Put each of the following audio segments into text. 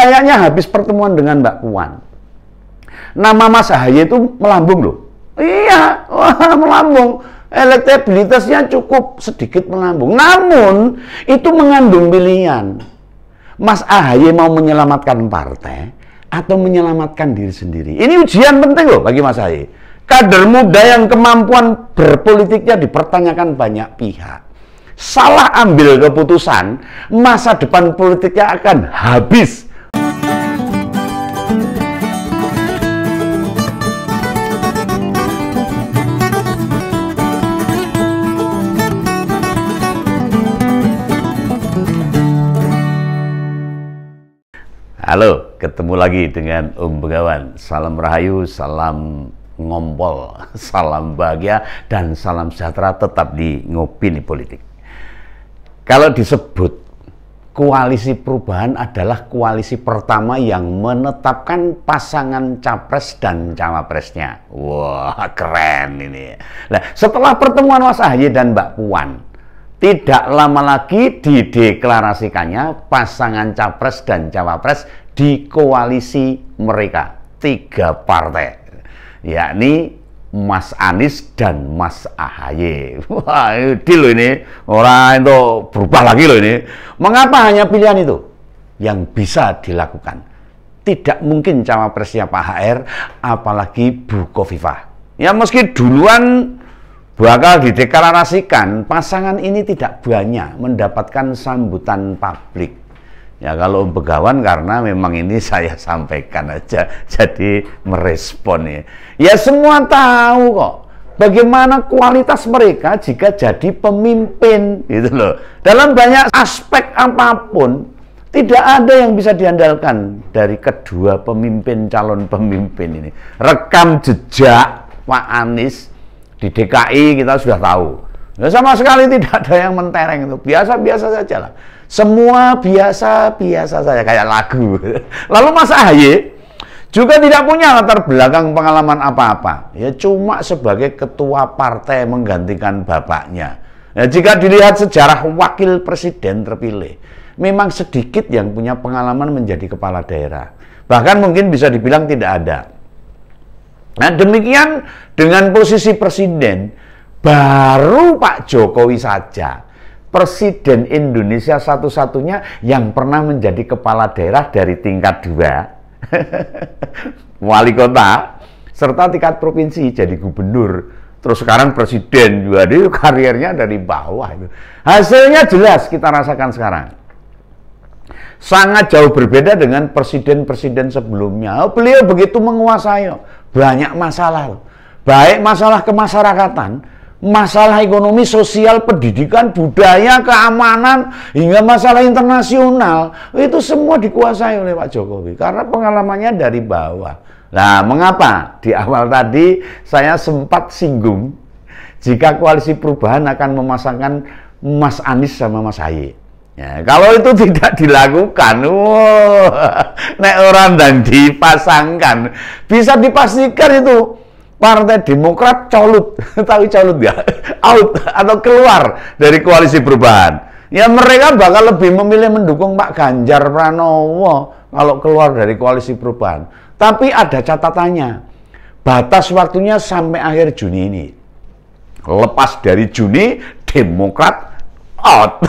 Kayaknya habis pertemuan dengan Mbak Puan, nama Mas Ahaye itu melambung loh. Iya, wah, melambung. Elektabilitasnya cukup sedikit melambung. Namun, itu mengandung pilihan. Mas Ahaye mau menyelamatkan partai atau menyelamatkan diri sendiri. Ini ujian penting loh bagi Mas Ahaye. Kader muda yang kemampuan berpolitiknya dipertanyakan banyak pihak. Salah ambil keputusan, masa depan politiknya akan habis. Halo, ketemu lagi dengan Om Begawan. Salam rahayu, salam ngompol, salam bahagia, dan salam sejahtera tetap di Ngopini Politik. Kalau disebut koalisi perubahan adalah koalisi pertama yang menetapkan pasangan capres dan cawapresnya. Wah, keren ini. Nah, setelah pertemuan Mas Ahaye dan Mbak Puan, tidak lama lagi dideklarasikannya pasangan capres dan cawapres di koalisi mereka, 3 partai, yakni Mas Anies dan Mas Ahaye. Wah, deal loh ini, orang itu berubah lagi loh ini. Mengapa hanya pilihan itu yang bisa dilakukan? Tidak mungkin cawapresnya Pak HR, apalagi Bu Khofifah. Ya meski duluan bakal dideklarasikan, pasangan ini tidak banyak mendapatkan sambutan publik. Ya kalau Om Begawan karena memang ini saya sampaikan aja, jadi merespon ya. Ya semua tahu kok bagaimana kualitas mereka jika jadi pemimpin gitu loh. Dalam banyak aspek apapun, tidak ada yang bisa diandalkan dari kedua pemimpin, calon pemimpin ini. Rekam jejak Pak Anies di DKI kita sudah tahu. Ya, sama sekali tidak ada yang mentereng itu. Biasa-biasa saja lah. Semua biasa-biasa saja kayak lagu. Lalu Mas Ahaye juga tidak punya latar belakang pengalaman apa-apa. Ya cuma sebagai ketua partai menggantikan bapaknya. Ya, jika dilihat sejarah wakil presiden terpilih, memang sedikit yang punya pengalaman menjadi kepala daerah. Bahkan mungkin bisa dibilang tidak ada. Nah demikian dengan posisi presiden, baru Pak Jokowi saja presiden Indonesia satu-satunya yang pernah menjadi kepala daerah dari tingkat 2 wali kota serta tingkat provinsi jadi gubernur, terus sekarang presiden juga. Dia karirnya dari bawah itu. Hasilnya jelas kita rasakan sekarang. Sangat jauh berbeda dengan presiden-presiden sebelumnya. Beliau begitu menguasai banyak masalah, baik masalah kemasyarakatan, masalah ekonomi, sosial, pendidikan, budaya, keamanan, hingga masalah internasional. Itu semua dikuasai oleh Pak Jokowi karena pengalamannya dari bawah. Nah, mengapa di awal tadi saya sempat singgung jika koalisi perubahan akan memasangkan Mas Anies sama Mas Ahaye. Ya, kalau itu tidak dilakukan, nek orang dan dipasangkan, bisa dipastikan itu Partai Demokrat colut, tahu colut ya, out atau keluar dari koalisi perubahan. Ya mereka bakal lebih memilih mendukung Pak Ganjar Pranowo kalau keluar dari koalisi perubahan. Tapi ada catatannya, batas waktunya sampai akhir Juni ini. Lepas dari Juni, Demokrat out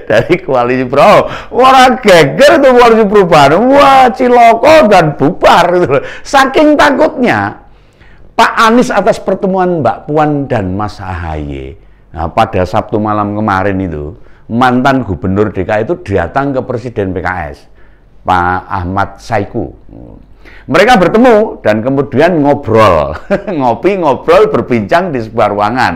dari koalisi perubahan. Orang geger itu koalisi perubahan, wah ciloko dan bubar gitu. Saking takutnya Pak Anies atas pertemuan Mbak Puan dan Mas Ahaye. Nah, pada Sabtu malam kemarin itu, mantan gubernur DKI itu datang ke Presiden PKS, Pak Ahmad Saiku. Mereka bertemu dan kemudian ngobrol, ngobrol, berbincang di sebuah ruangan.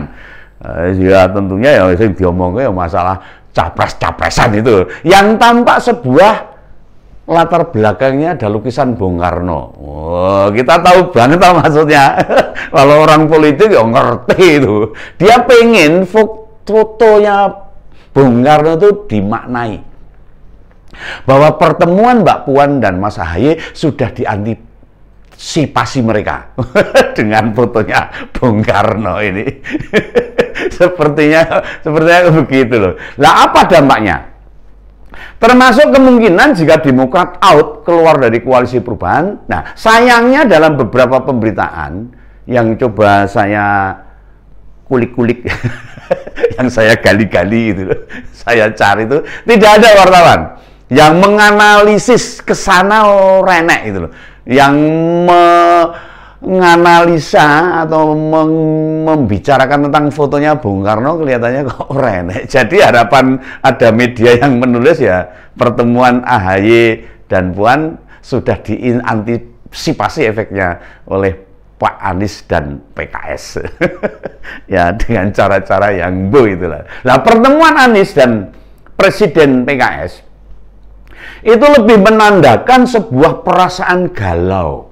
Ya tentunya ya yang diomongnya ya masalah capres-capresan itu, yang tampak sebuah latar belakangnya ada lukisan Bung Karno. Oh, kita tahu banget apa maksudnya. Kalau orang politik ya ngerti itu. Dia pengen fotonya Bung Karno itu dimaknai bahwa pertemuan Mbak Puan dan Mas Ahaye sudah diantisipasi mereka dengan fotonya Bung Karno ini. sepertinya begitu loh. Lah apa dampaknya? Termasuk kemungkinan jika Demokrat out keluar dari koalisi perubahan. Nah, sayangnya dalam beberapa pemberitaan yang coba saya kulik-kulik, yang saya gali-gali itu, saya cari itu, tidak ada wartawan yang menganalisis kesana renek itu loh, yang menganalisa atau membicarakan tentang fotonya Bung Karno kelihatannya kok renek. Jadi harapan ada media yang menulis ya pertemuan AHY dan Puan sudah diantisipasi efeknya oleh Pak Anies dan PKS. Ya dengan cara-cara yang itulah. Nah, pertemuan Anies dan Presiden PKS itu lebih menandakan sebuah perasaan galau,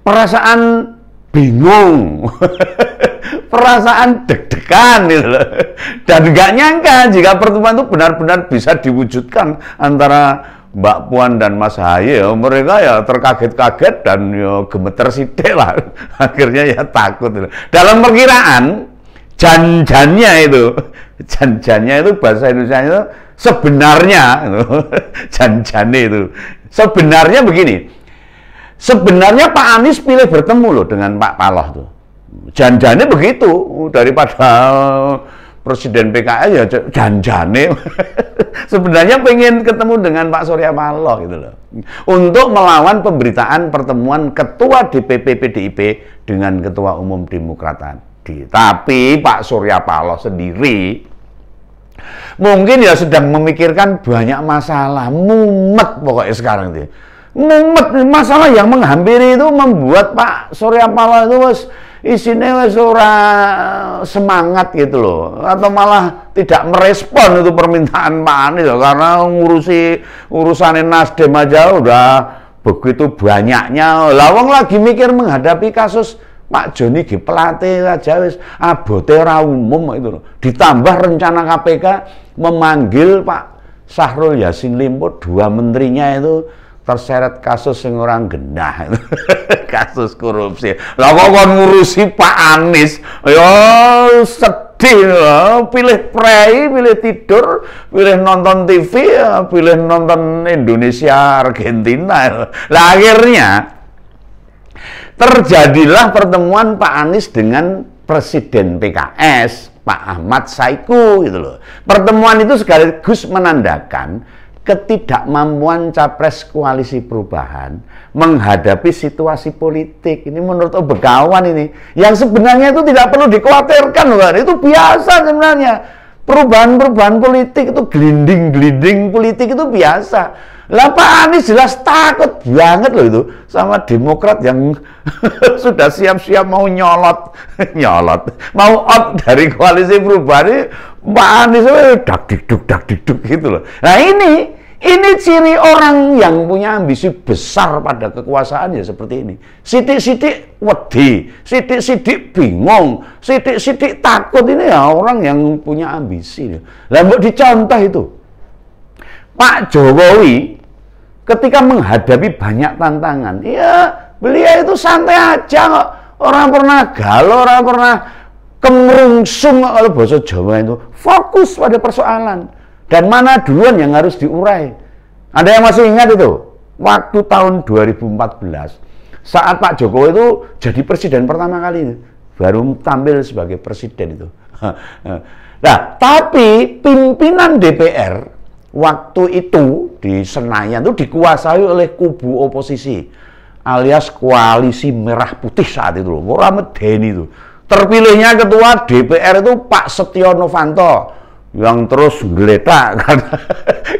perasaan bingung, perasaan deg-degan gitu loh. Dan nggak nyangka jika pertemuan itu benar-benar bisa diwujudkan antara Mbak Puan dan Mas Ahaye. Ya, mereka ya terkaget-kaget dan ya gemeter sidik lah. Akhirnya ya takut. Dalam perkiraan janjannya itu bahasa Indonesia itu sebenarnya janjane itu sebenarnya begini. Sebenarnya Pak Anies pilih bertemu loh dengan Pak Paloh tuh. Janjane begitu, daripada Presiden PKS ya janjane. Sebenarnya pengen ketemu dengan Pak Surya Paloh gitu loh. Untuk melawan pemberitaan pertemuan Ketua DPP PDIP dengan Ketua Umum Demokrat tadi. Tapi Pak Surya Paloh sendiri mungkin ya sedang memikirkan banyak masalah, mumet pokoknya sekarang itu. Mumet, masalah yang menghampiri itu membuat Pak Surya Paloh itu isinya wes ora semangat gitu loh, atau malah tidak merespon itu permintaan Pak Anies karena urusan Nasdem aja udah begitu banyaknya. Lawang lagi mikir menghadapi kasus Pak Joni G Plate aja wis abote ora umum itu loh. Ditambah rencana KPK memanggil Pak Syahrul Yassin Limpo, dua menterinya itu terseret kasus yang orang genah. Kasus korupsi. Lah kok kon ngurusi Pak Anies, ya sedih loh. Pilih prei, pilih tidur, pilih nonton TV, pilih nonton Indonesia Argentina. Lah akhirnya terjadilah pertemuan Pak Anies dengan Presiden PKS Pak Ahmad Saiku gitu loh. Pertemuan itu sekaligus menandakan ketidakmampuan capres koalisi perubahan menghadapi situasi politik. Ini menurut Begawan ini yang sebenarnya itu tidak perlu dikhawatirkan loh, itu biasa sebenarnya. Perubahan-perubahan politik itu gelinding-gelinding politik itu biasa. Lah Pak Anies jelas takut banget loh itu sama Demokrat yang sudah siap-siap mau nyolot, mau out dari koalisi perubahan ini. Pak Anies dak dikduk gitu loh. Nah ini ciri orang yang punya ambisi besar pada kekuasaan ya seperti ini. Sidik-sidik wedi, sidik-sidik bingung, sidik-sidik takut, ini ya orang yang punya ambisi. Lah mbok dicontoh itu. Pak Jokowi ketika menghadapi banyak tantangan, ya beliau itu santai aja kok. Orang pernah galau, orang pernah kemerungsung kalau bahasa Jawa itu. Fokus pada persoalan. Dan mana duluan yang harus diurai. Ada yang masih ingat itu? Waktu tahun 2014, saat Pak Jokowi itu jadi presiden pertama kali itu. Baru tampil sebagai presiden itu. Nah, tapi pimpinan DPR waktu itu di Senayan itu dikuasai oleh kubu oposisi alias koalisi merah putih saat itu loh. Ora medeni itu. Terpilihnya ketua DPR itu Pak Setio Novanto yang terus geletak karena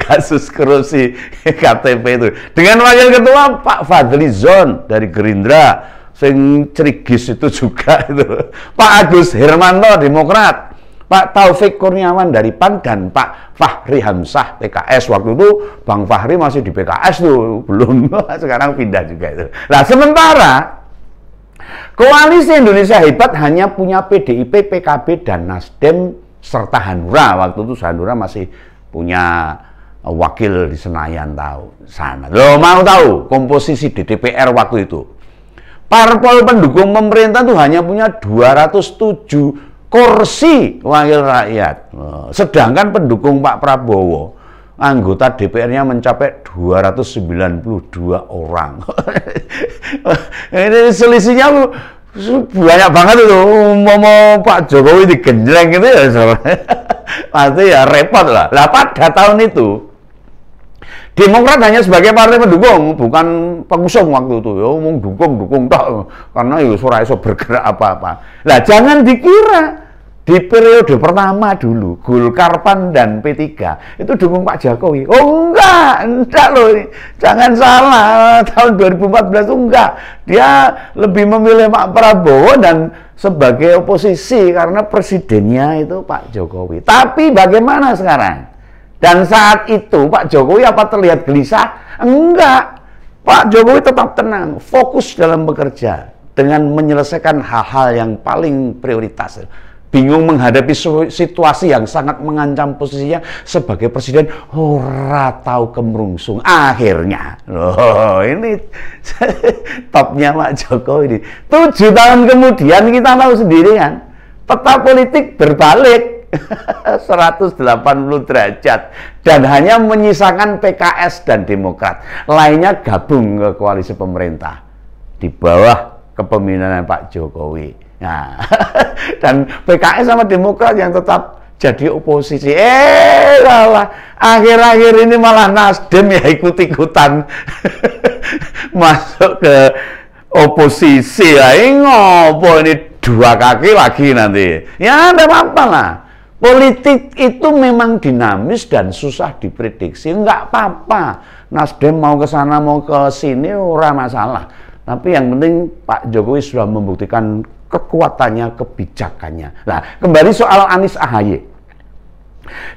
kasus korupsi KTP itu. Dengan wakil ketua Pak Fadli Zon dari Gerindra, sing cerigis itu juga itu. Pak Agus Hermanto Demokrat, Pak Taufik Kurniawan dari PAN, dan Pak Fahri Hamzah PKS. Waktu itu Bang Fahri masih di PKS tuh, belum, sekarang pindah juga itu. Nah, sementara Koalisi Indonesia Hebat hanya punya PDIP, PKB, dan Nasdem serta Hanura. Waktu itu Hanura masih punya wakil di Senayan tahu sana. Lo mau tahu komposisi di DPR waktu itu? Parpol pendukung pemerintah itu hanya punya 207 kursi wakil rakyat. Sedangkan pendukung Pak Prabowo anggota DPR-nya mencapai 292 orang. Ini selisihnya banyak banget itu. Mau Pak Jokowi digenjreng gitu ya, pasti ya repot lah. Lah pada tahun itu Demokrat hanya sebagai partai pendukung, bukan pengusung waktu itu. Ya ngomong dukung tak, karena ya ora iso bergerak apa-apa. Lah jangan dikira di periode pertama dulu Golkar, PAN dan P3 itu dukung Pak Jokowi. Oh enggak loh. Jangan salah, tahun 2014 itu enggak. Dia lebih memilih Pak Prabowo dan sebagai oposisi karena presidennya itu Pak Jokowi. Tapi bagaimana sekarang? Dan saat itu Pak Jokowi apa terlihat gelisah? Enggak. Pak Jokowi tetap tenang, fokus dalam bekerja dengan menyelesaikan hal-hal yang paling prioritas. Bingung menghadapi situasi yang sangat mengancam posisinya sebagai presiden, ora tahu kemerungsung. Akhirnya, loh ini topnya Pak Jokowi ini. 7 tahun kemudian kita tahu sendiri kan, peta politik berbalik 180 derajat dan hanya menyisakan PKS dan Demokrat. Lainnya gabung ke koalisi pemerintah di bawah kepemimpinan Pak Jokowi. Nah, dan PKS sama Demokrat yang tetap jadi oposisi. Akhir-akhir ini malah Nasdem ya ikut-ikutan masuk ke oposisi. Ngopo ini 2 kaki lagi nanti. Ya ada apa-apa lah. Politik itu memang dinamis dan susah diprediksi. Enggak apa-apa. Nasdem mau ke sana mau ke sini ora masalah. Tapi yang penting Pak Jokowi sudah membuktikan kekuatannya, kebijakannya. Nah, kembali soal Anies AHY.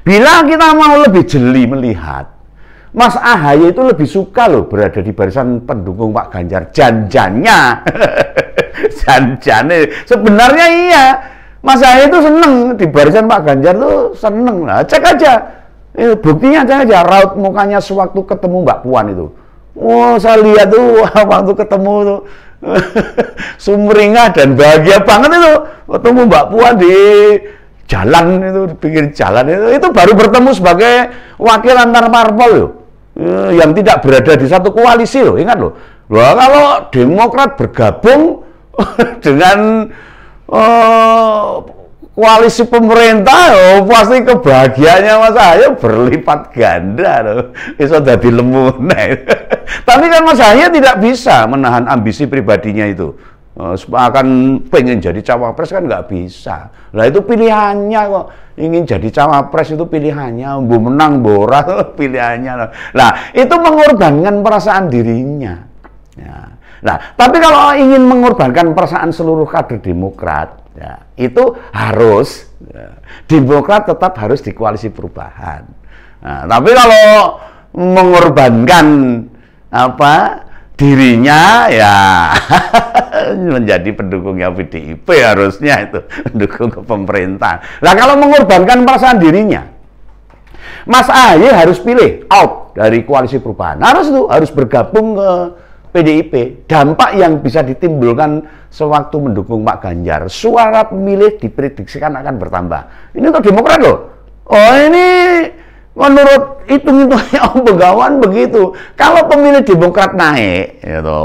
Bila kita mau lebih jeli melihat, Mas AHY itu lebih suka loh berada di barisan pendukung Pak Ganjar. Janjannya. Janjannya. Sebenarnya iya. Mas AHY itu seneng di barisan Pak Ganjar tuh seneng lah. Cek aja. Buktinya cek aja raut mukanya sewaktu ketemu Mbak Puan itu. Oh, saya lihat tuh waktu ketemu tuh sumringah dan bahagia banget itu ketemu Mbak Puan di jalan itu, di pinggir jalan itu baru bertemu sebagai wakil antar parpol loh, yang tidak berada di satu koalisi loh, ingat loh. Wah, kalau Demokrat bergabung dengan koalisi pemerintah, pasti kebahagiaannya Mas AHY berlipat ganda loh. Bisa jadi lemu. Tapi kan Mas AHY tidak bisa menahan ambisi pribadinya itu. Akan pengen jadi cawapres kan nggak bisa. Lah itu pilihannya kok. Ingin jadi cawapres itu pilihannya. Bu menang, borak pilihannya. Lah itu mengorbankan perasaan dirinya. Ya. Nah, tapi kalau ingin mengorbankan perasaan seluruh kader Demokrat, ya, itu harus Demokrat tetap harus di koalisi perubahan. Nah, tapi kalau mengorbankan dirinya ya menjadi pendukungnya PDIP harusnya itu mendukung ke pemerintah. Nah, kalau mengorbankan perasaan dirinya, Mas AHY harus pilih out dari koalisi perubahan. Harus bergabung ke PDIP. Dampak yang bisa ditimbulkan sewaktu mendukung Pak Ganjar, suara pemilih diprediksikan akan bertambah. Ini untuk Demokrat loh. Oh, ini menurut hitung-hitungnya Om Begawan begitu. Kalau pemilih Demokrat naik, gitu,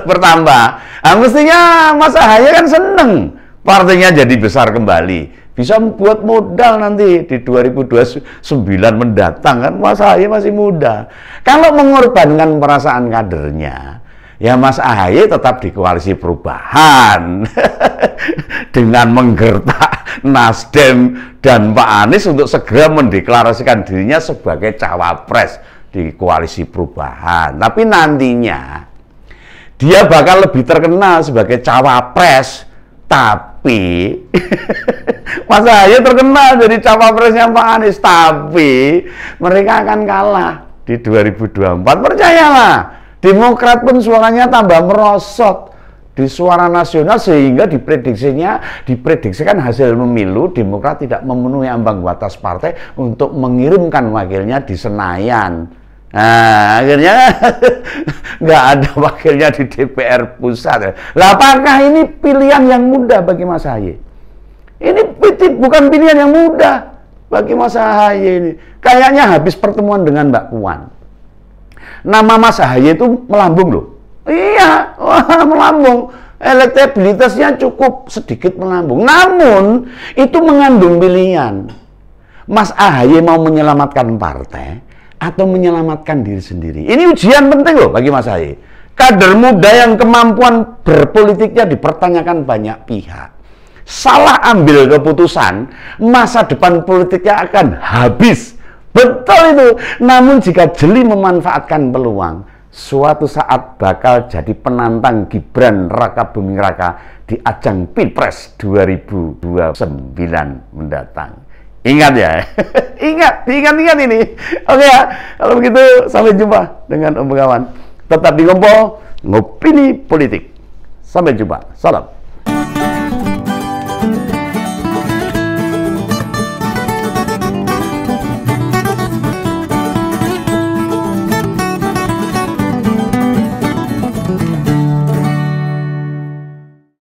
bertambah. Nah, mestinya Mas AHY kan seneng partainya jadi besar kembali. Bisa buat modal nanti di 2029 mendatang kan, Mas AHY masih muda. Kalau mengorbankan perasaan kadernya, ya Mas AHY tetap di koalisi perubahan dengan menggertak Nasdem dan Pak Anies untuk segera mendeklarasikan dirinya sebagai cawapres di koalisi perubahan. Tapi nantinya dia bakal lebih terkenal sebagai cawapres, tapi Mas AHY terkenal jadi cawapresnya Pak Anies, tapi mereka akan kalah di 2024. Percayalah, Demokrat pun suaranya tambah merosot di suara nasional sehingga diprediksikan hasil pemilu Demokrat tidak memenuhi ambang batas partai untuk mengirimkan wakilnya di Senayan. Nah, akhirnya nggak ada wakilnya di DPR pusat. Lah, apakah ini pilihan yang mudah bagi Mas AHY? Ini bukan pilihan yang mudah. bagi Mas Ahaye ini. Kayaknya habis pertemuan dengan Mbak Puan, nama Mas Ahaye itu melambung loh. Iya, wah, melambung. Elektabilitasnya cukup sedikit melambung. Namun, itu mengandung pilihan. Mas Ahaye mau menyelamatkan partai atau menyelamatkan diri sendiri. Ini ujian penting loh bagi Mas Ahaye. Kader muda yang kemampuan berpolitiknya dipertanyakan banyak pihak. Salah ambil keputusan, masa depan politiknya akan habis. Betul itu. Namun jika jeli memanfaatkan peluang, suatu saat bakal jadi penantang Gibran Raka Buming Raka di ajang Pilpres 2029 mendatang. Ingat ya, ingat ini. Oke ya, kalau begitu sampai jumpa dengan Om Begawan. Tetap di Ngompol, ngopini politik. Sampai jumpa, salam.